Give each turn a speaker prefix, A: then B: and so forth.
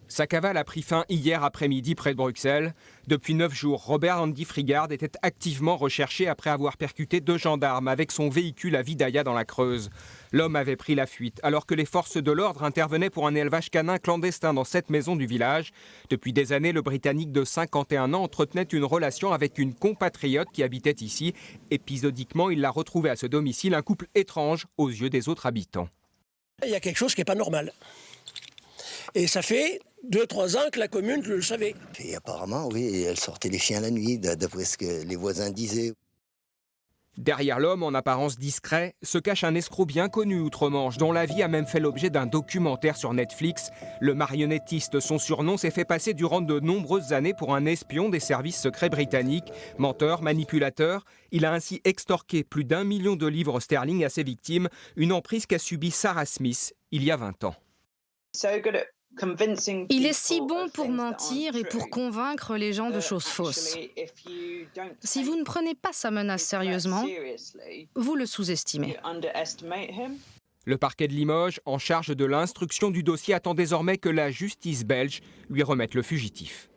A: Sa cavale a pris fin hier après-midi près de Bruxelles. Depuis 9 jours, Robert Andy Frigard était activement recherché après avoir percuté 2 gendarmes avec son véhicule à Vidaïa dans la Creuse. L'homme avait pris la fuite alors que les forces de l'ordre intervenaient pour un élevage canin clandestin dans cette maison du village. Depuis des années, le Britannique de 51 ans entretenait une relation avec une compatriote qui habitait ici. Épisodiquement, il l'a retrouvé à ce domicile, un couple étrange aux yeux des autres habitants.
B: Il y a quelque chose qui n'est pas normal. Et ça fait 2-3 ans que la commune le savait.
C: Et apparemment, oui, elle sortait les chiens la nuit, d'après ce que les voisins disaient.
A: Derrière l'homme, en apparence discret, se cache un escroc bien connu outre-Manche, dont la vie a même fait l'objet d'un documentaire sur Netflix. Le marionnettiste, son surnom, s'est fait passer durant de nombreuses années pour un espion des services secrets britanniques. Menteur, manipulateur, il a ainsi extorqué plus d'1 million de livres sterling à ses victimes, une emprise qu'a subie Sarah Smith il y a 20 ans.
D: Il est si bon pour mentir et pour convaincre les gens de choses fausses. Si vous ne prenez pas sa menace sérieusement, vous le sous-estimez.
A: Le parquet de Limoges, en charge de l'instruction du dossier, attend désormais que la justice belge lui remette le fugitif.